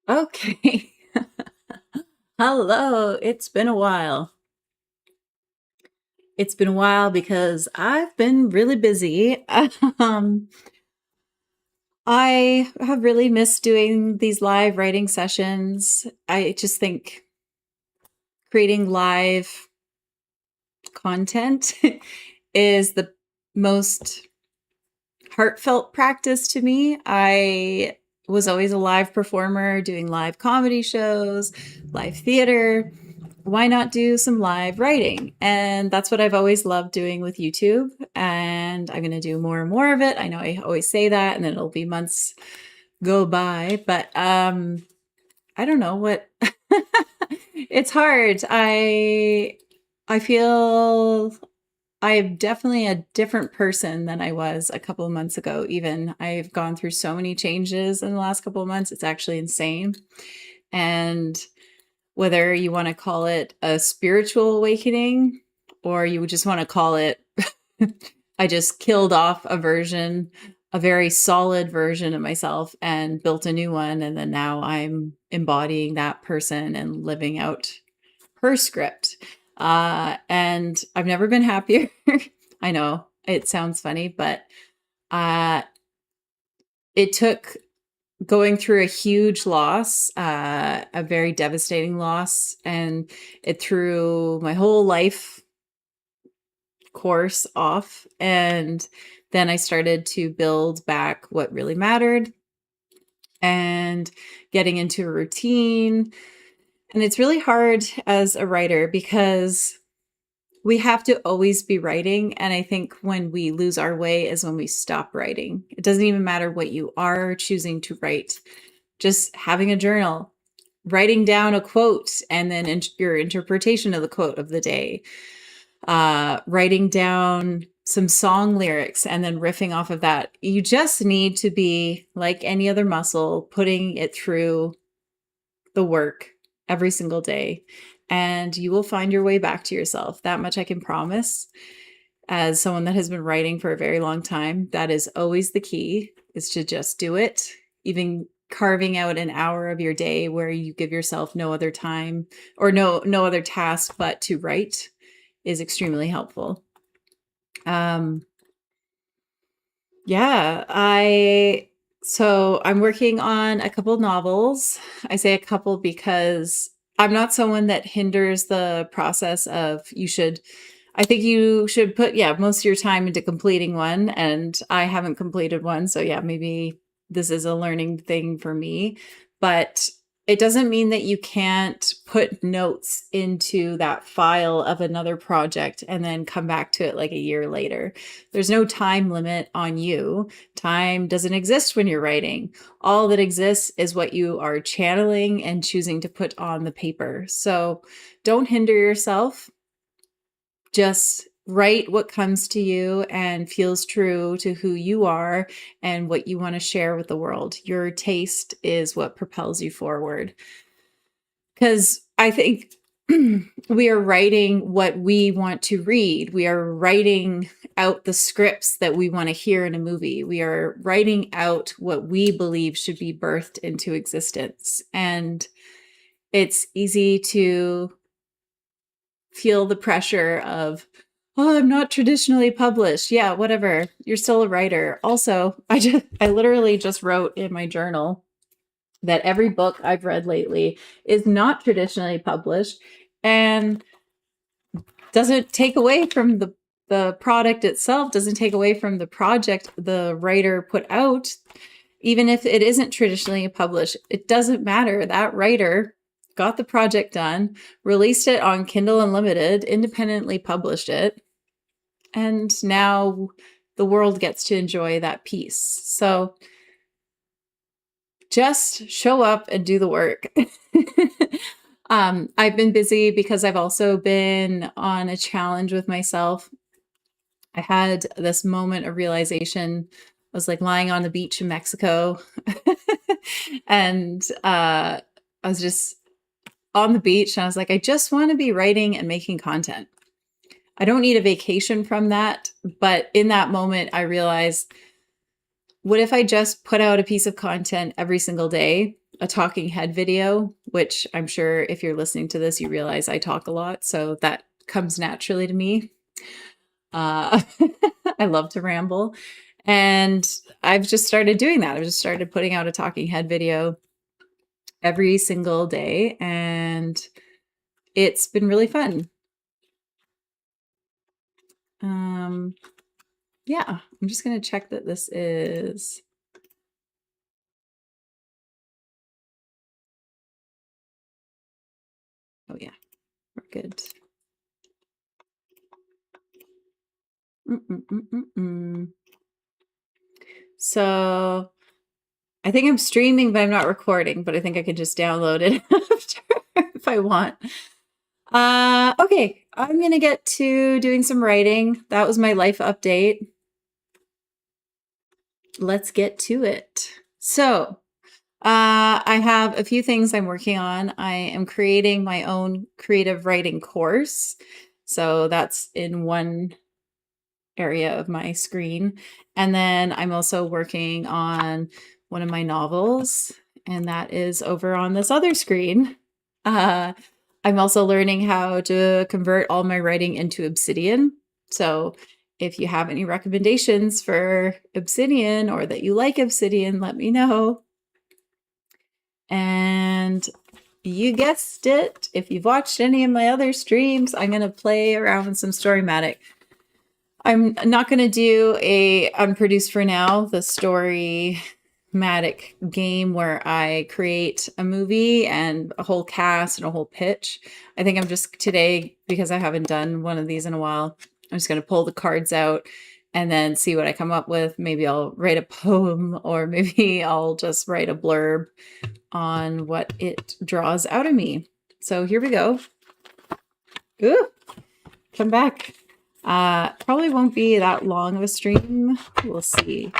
Okay. Hello. It's been a while. It's been a while because I've been really busy. Um, I have really missed doing these live writing sessions. I just think creating live content is the most heartfelt practice to me. I was always a live performer doing live comedy shows, live theater. Why not do some live writing? And that's what I've always loved doing with YouTube. And I'm going to do more and more of it. I know I always say that, and then it'll be months go by, but I don't know what it's hard. I feel I'm definitely a different person than I was a couple of months ago. Even I've gone through so many changes in the last couple of months. It's actually insane. And whether you want to call it a spiritual awakening or you just want to call it, I just killed off a version, a very solid version of myself and built a new one. And then now I'm embodying that person and living out her script. And I've never been happier. I know it sounds funny, but uh, it took going through a huge loss, a very devastating loss, and it threw my whole life course off. And then I started to build back what really mattered and getting into a routine. And it's really hard as a writer because we have to always be writing. And I think when we lose our way is when we stop writing. It doesn't even matter what you are choosing to write, just having a journal, writing down a quote, and then your interpretation of the quote of the day, writing down some song lyrics and then riffing off of that. You just need to be like any other muscle, putting it through the work every single day, and you will find your way back to yourself. That much I can promise. As someone that has been writing for a very long time, that is always the key, is to just do it. Even carving out an hour of your day where you give yourself no other time or no other task but to write is extremely helpful. Um yeah, I'm working on a couple novels. I say a couple because I'm not someone that hinders the process of I think you should put, yeah, most of your time into completing one, and I haven't completed one. So yeah, maybe this is a learning thing for me, but it doesn't mean that you can't put notes into that file of another project and then come back to it like a year later. There's no time limit on you. Time doesn't exist when you're writing. All that exists is what you are channeling and choosing to put on the paper. So don't hinder yourself. Just write what comes to you and feels true to who you are and what you want to share with the world. Your taste is what propels you forward. Because I think we are writing what we want to read. We are writing out the scripts that we want to hear in a movie. We are writing out what we believe should be birthed into existence. And it's easy to feel the pressure of, oh, I'm not traditionally published. Yeah, whatever. You're still a writer. Also, I literally just wrote in my journal that every book I've read lately is not traditionally published and doesn't take away from the product itself, doesn't take away from the project the writer put out. Even if it isn't traditionally published, it doesn't matter. That writer got the project done, released it on Kindle Unlimited, independently published it, and now the world gets to enjoy that piece. So just show up and do the work. I've been busy because I've also been on a challenge with myself. I had this moment of realization. I was like lying on the beach in Mexico and I was just on the beach and I was like, I just want to be writing and making content. I don't need a vacation from that. But in that moment, I realized, what if I just put out a piece of content every single day a talking head video, which I'm sure if you're listening to this, you realize I talk a lot. So that comes naturally to me. I love to ramble. And I've just started doing that. I've just started putting out a talking head video every single day, and it's been really fun. Yeah, I'm just going to check that this is. Oh, yeah, we're good. So I think I'm streaming, but I'm not recording, but I think I can just download it after if I want. Okay, I'm going to get to doing some writing. That was my life update. Let's get to it. So, I have a few things I'm working on. I am creating my own creative writing course. So that's in one area of my screen. And then I'm also working on one of my novels, and that is over on this other screen. I'm also learning how to convert all my writing into Obsidian. So if you have any recommendations for Obsidian or that you like Obsidian, let me know. And you guessed it, if you've watched any of my other streams, I'm going to play around with some Storymatic. I'm not going to do a Unproduced for now, the Storymatic game where I create a movie and a whole cast and a whole pitch. I think I'm just today, because I haven't done one of these in a while, I'm just going to pull the cards out and then see what I come up with. Maybe I'll write a poem, or maybe I'll just write a blurb on what it draws out of me. So here we go. Ooh, come back. Probably won't be that long of a stream. We'll see.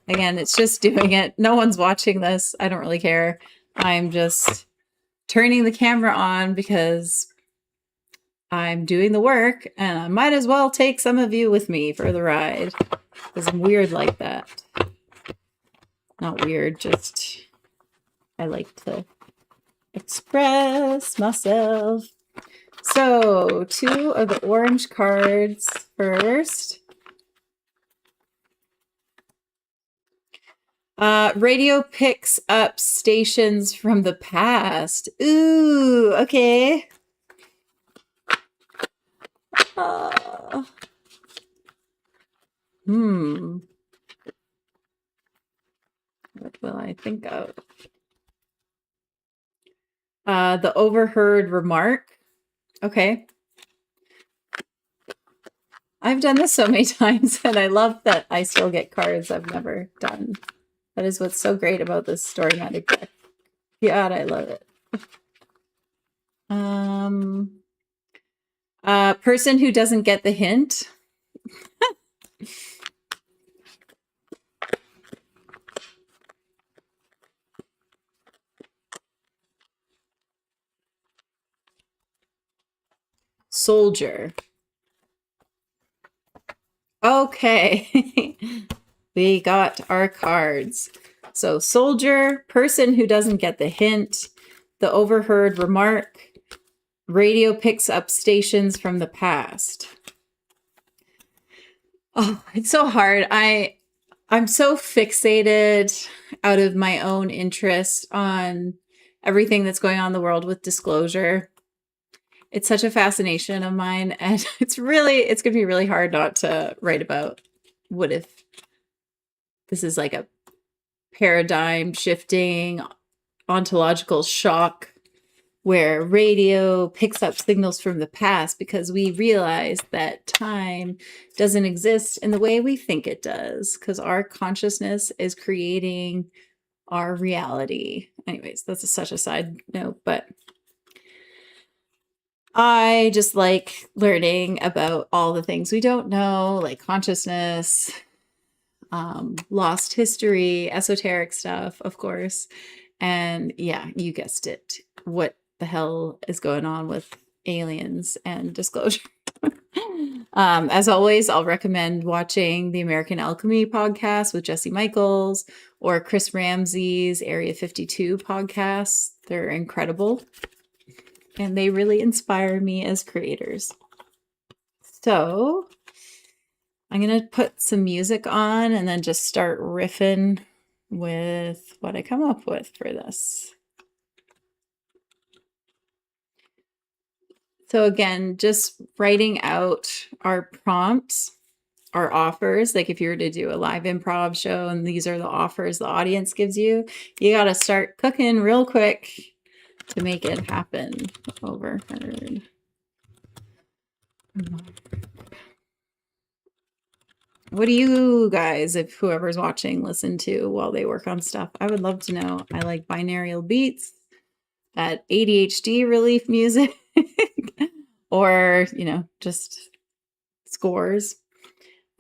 Again, it's just doing it. No one's watching this. I don't really care. I'm just turning the camera on because I'm doing the work, and I might as well take some of you with me for the ride, because I'm weird like that. Not weird, just I like to express myself. So 2 of the orange cards first. Radio picks up stations from the past. Ooh, okay. What will I think of? The overheard remark. Okay. I've done this so many times, and I love that I still get cards I've never done. That is what's so great about this Storymatic deck. God, I love it. Person who doesn't get the hint. Soldier. Okay. We got our cards. So soldier, person who doesn't get the hint, the overheard remark, radio picks up stations from the past. Oh, it's so hard. I'm so fixated out of my own interest on everything that's going on in the world with disclosure. It's such a fascination of mine, and it's going to be really hard not to write about what if this is like a paradigm shifting ontological shock where radio picks up signals from the past because we realize that time doesn't exist in the way we think it does, because our consciousness is creating our reality. Anyways, that's such a side note, but I just like learning about all the things we don't know, like consciousness, lost history, esoteric stuff, of course. And yeah, you guessed it. What the hell is going on with aliens and disclosure? As always, I'll recommend watching the American Alchemy podcast with Jesse Michaels or Chris Ramsey's Area 52 podcast. They're incredible and they really inspire me as creators. So I'm going to put some music on and then just start riffing with what I come up with for this. So again, just writing out our prompts, our offers. Like if you were to do a live improv show and these are the offers the audience gives you, you got to start cooking real quick to make it happen. Overheard. What do you guys, if whoever's watching, listen to while they work on stuff? I would love to know. I like binaural beats, that ADHD relief music, or, you know, just scores.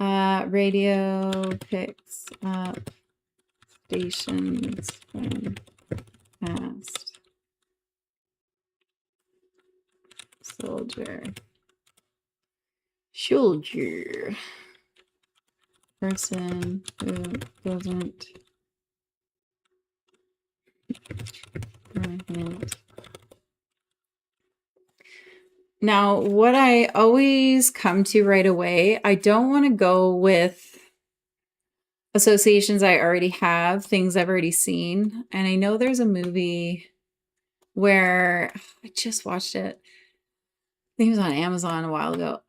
Radio picks up stations from past. Soldier. Person who doesn't hint. Now, what I always come to right away, I don't want to go with associations I already have, things I've already seen. And I know there's a movie where I just watched it. I think it was on Amazon a while ago.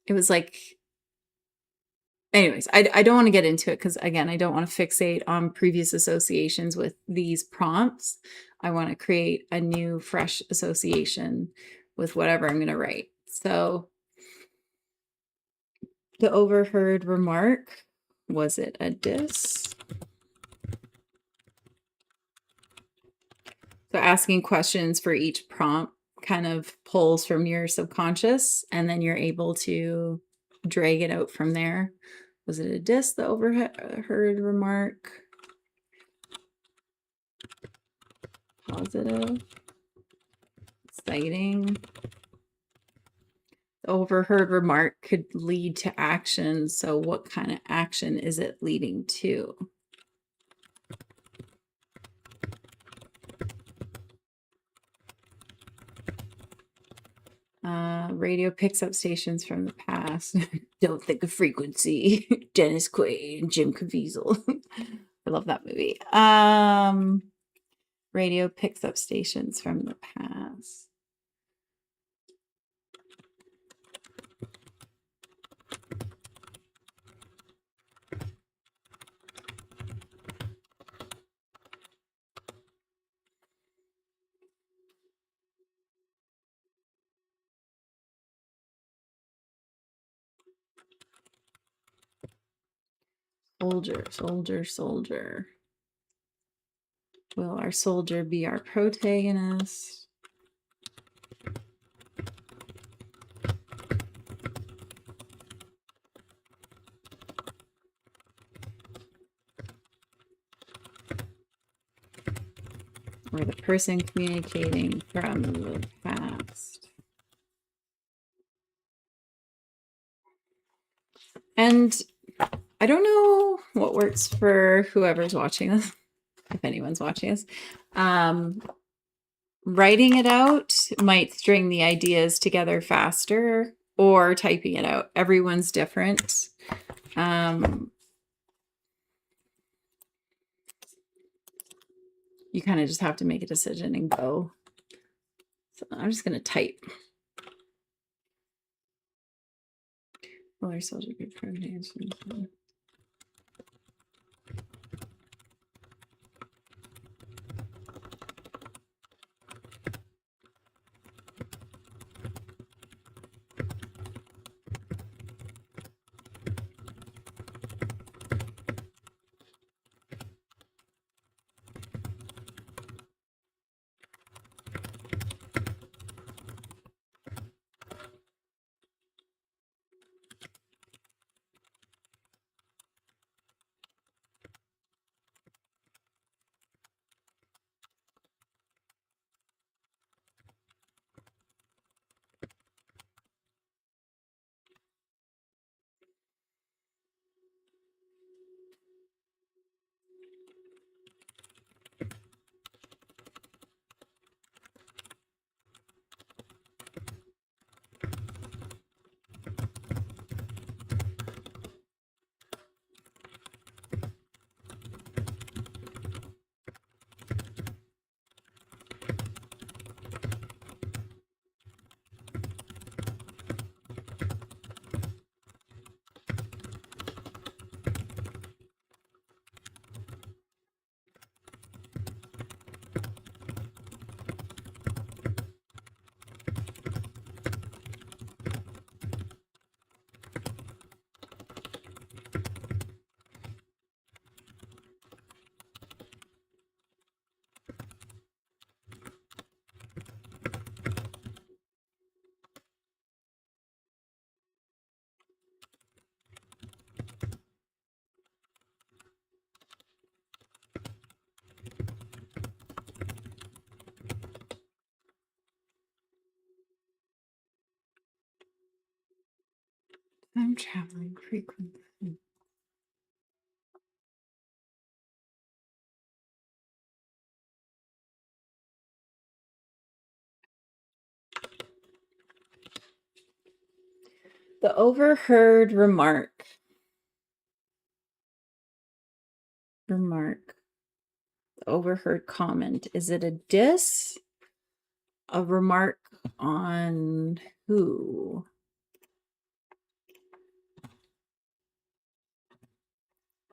It was like, anyways, I don't want to get into it because, again, I don't want to fixate on previous associations with these prompts. I want to create a new, fresh association with whatever I'm going to write. So the overheard remark, was it a diss? So asking questions for each prompt kind of pulls from your subconscious, and then you're able to drag it out from there. Was it a diss, the overheard remark? Positive. Exciting. The overheard remark could lead to action. So what kind of action is it leading to? Radio picks up stations from the past. Don't Think of Frequency. Dennis Quaid and Jim Caviezel. I love that movie. Radio picks up stations from the past. Soldier, soldier, soldier. Will our soldier be our protagonist? Or the person communicating from the past? And I don't know what works for whoever's watching this, if anyone's watching this. Writing it out might string the ideas together faster, or typing it out. Everyone's different. You kind of just have to make a decision and go. So I'm just going to type. Will our soldier be protagonist? Time traveling frequency. The overheard remark. Remark. The overheard comment. Is it a diss? A remark on who?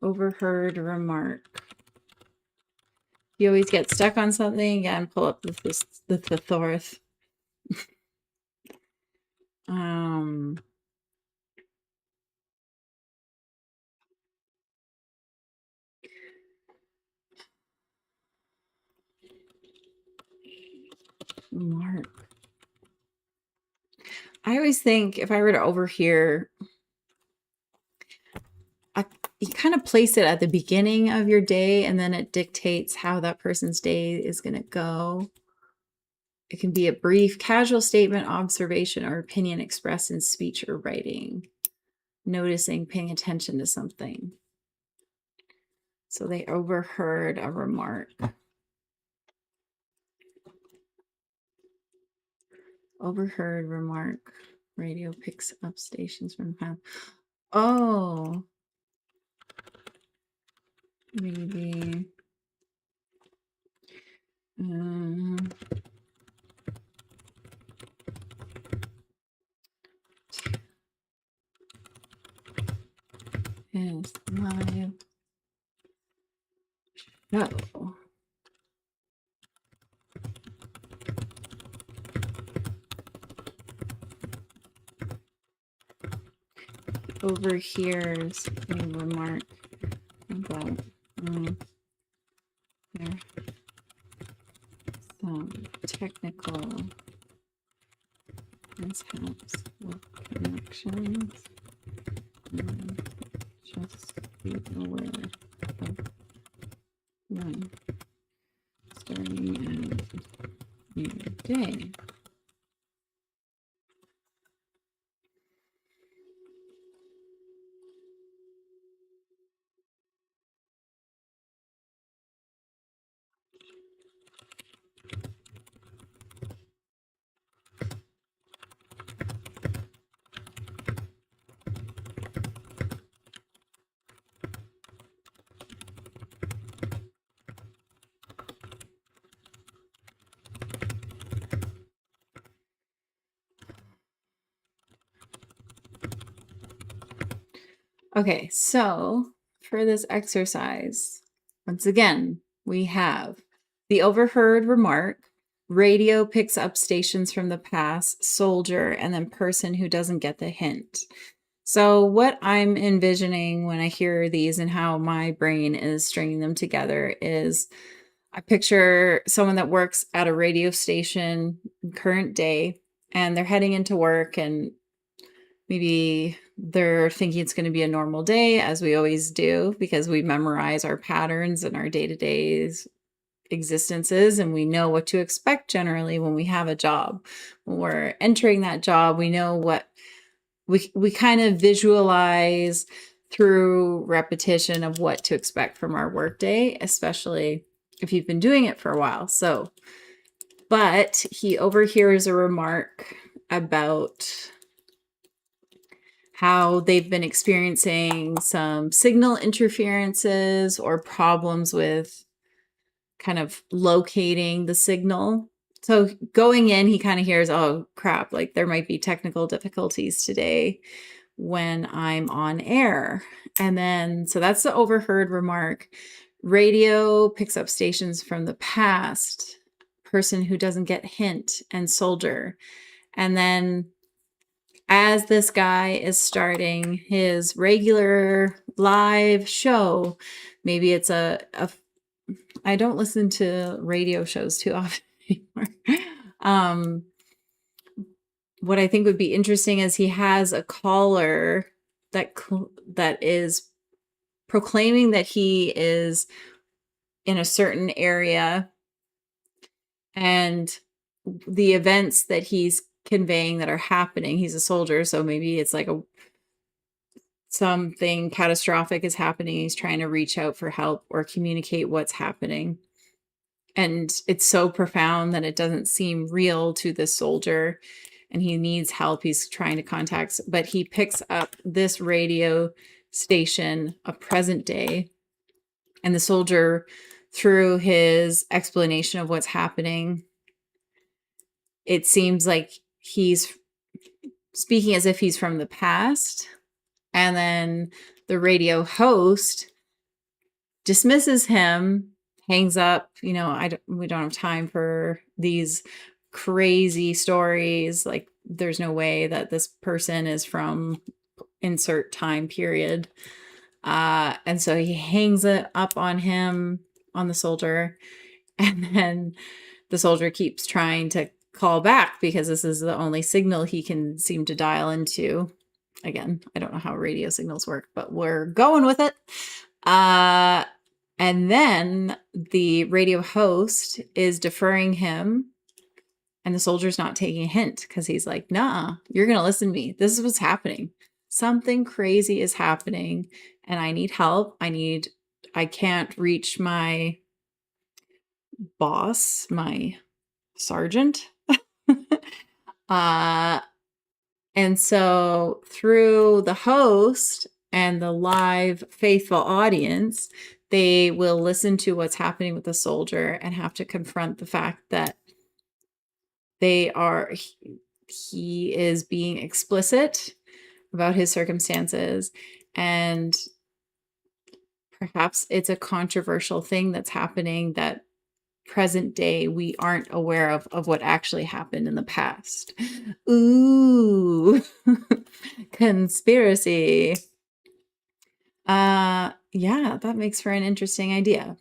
Overheard remark. You always get stuck on something and pull up the thesaurus. Mark. I always think if I were to overhear, you kind of place it at the beginning of your day, and then it dictates how that person's day is going to go. It can be a brief, casual statement, observation, or opinion expressed in speech or writing. Noticing, paying attention to something. So they overheard a remark. Overheard remark. Radio picks up stations from past. Oh. Maybe. Is live show. Overhears a remark about there some technical mishaps with connections. Just be aware of when starting a new day. Okay, so for this exercise, once again, we have the overheard remark, radio picks up stations from the past, soldier, and then person who doesn't get the hint. So what I'm envisioning when I hear these and how my brain is stringing them together is I picture someone that works at a radio station in current day, and they're heading into work, and maybe they're thinking it's going to be a normal day, as we always do, because we memorize our patterns and our day-to-day existences, and we know what to expect generally when we have a job. When we're entering that job, we know what we kind of visualize through repetition of what to expect from our workday, especially if you've been doing it for a while. So, but he overhears a remark about how they've been experiencing some signal interferences or problems with kind of locating the signal. So going in, he kind of hears, oh crap, like there might be technical difficulties today when I'm on air. And then, so that's the overheard remark. Radio picks up stations from the past, person who doesn't get hint, and soldier. And then as this guy is starting his regular live show, maybe it's I don't listen to radio shows too often anymore. What I think would be interesting is he has a caller that is proclaiming that he is in a certain area, and the events that he's conveying that are happening. He's a soldier, so maybe it's like something catastrophic is happening. He's trying to reach out for help or communicate what's happening. And it's so profound that it doesn't seem real to this soldier, and he needs help. He's trying to contact, but he picks up this radio station of present day, and the soldier, through his explanation of what's happening, it seems like he's speaking as if he's from the past. And then the radio host dismisses him, hangs up. We don't have time for these crazy stories. Like, there's no way that this person is from insert time period. And so he hangs it up on him, on the soldier. And then the soldier keeps trying to call back because this is the only signal he can seem to dial into. Again, I don't know how radio signals work, but we're going with it. And then the radio host is deferring him, and the soldier's not taking a hint because he's like, nah, you're going to listen to me. This is what's happening. Something crazy is happening, and I need help. I can't reach my boss, my sergeant. And so through the host and the live faithful audience, they will listen to what's happening with the soldier and have to confront the fact that he is being explicit about his circumstances, and perhaps it's a controversial thing that's happening that present day we aren't aware of what actually happened in the past. Ooh, conspiracy. Yeah, that makes for an interesting idea.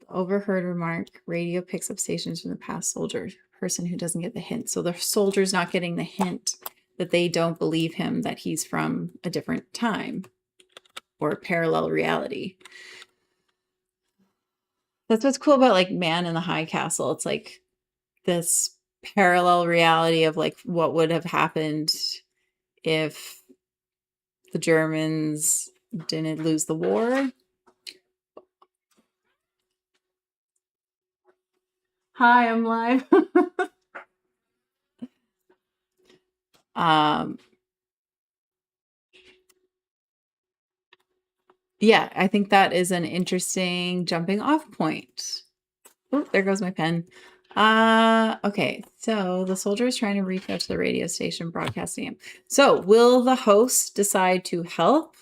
Overheard remark, radio picks up stations from the past soldier, person who doesn't get the hint. So the soldier's not getting the hint that they don't believe him, that he's from a different time or a parallel reality. That's what's cool about like Man in the High Castle. It's like this parallel reality of like what would have happened if the Germans didn't lose the war. Hi, I'm live. Yeah, I think that is an interesting jumping off point. Oh, there goes my pen. Okay, so the soldier is trying to reach out to the radio station broadcasting him. So will the host decide to help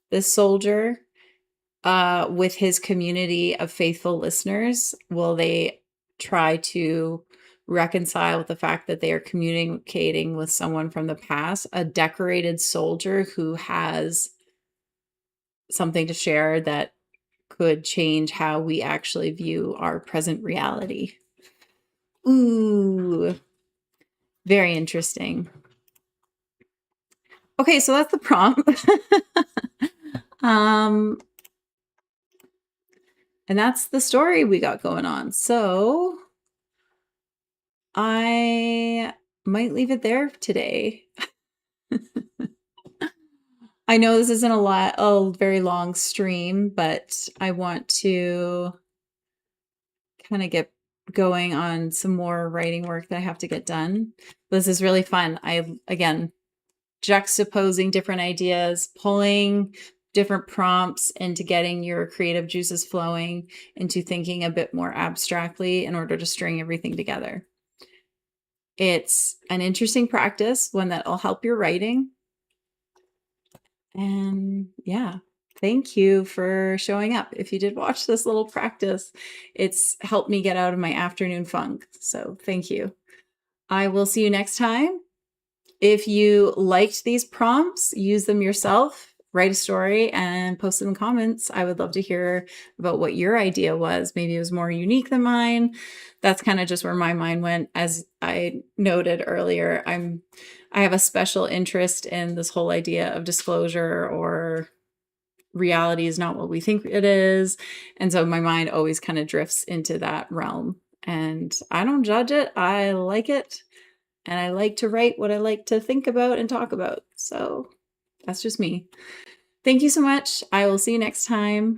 this soldier with his community of faithful listeners? Will they try to reconcile with the fact that they are communicating with someone from the past, a decorated soldier who has something to share that could change how we actually view our present reality? Ooh, very interesting. Okay, so that's the prompt. And that's the story we got going on. So I might leave it there today. I know this isn't a very long stream, but I want to kind of get going on some more writing work that I have to get done. This is really fun. Again, juxtaposing different ideas, pulling different prompts into getting your creative juices flowing, into thinking a bit more abstractly in order to string everything together. It's an interesting practice, one that'll help your writing. And yeah, thank you for showing up. If you did watch this little practice, it's helped me get out of my afternoon funk. So thank you. I will see you next time. If you liked these prompts, use them yourself, write a story and post it in the comments. I would love to hear about what your idea was. Maybe it was more unique than mine. That's kind of just where my mind went. As I noted earlier, I have a special interest in this whole idea of disclosure, or reality is not what we think it is. And so my mind always kind of drifts into that realm, and I don't judge it. I like it. and I like to write what I like to think about and talk about. So that's just me. Thank you so much. I will see you next time.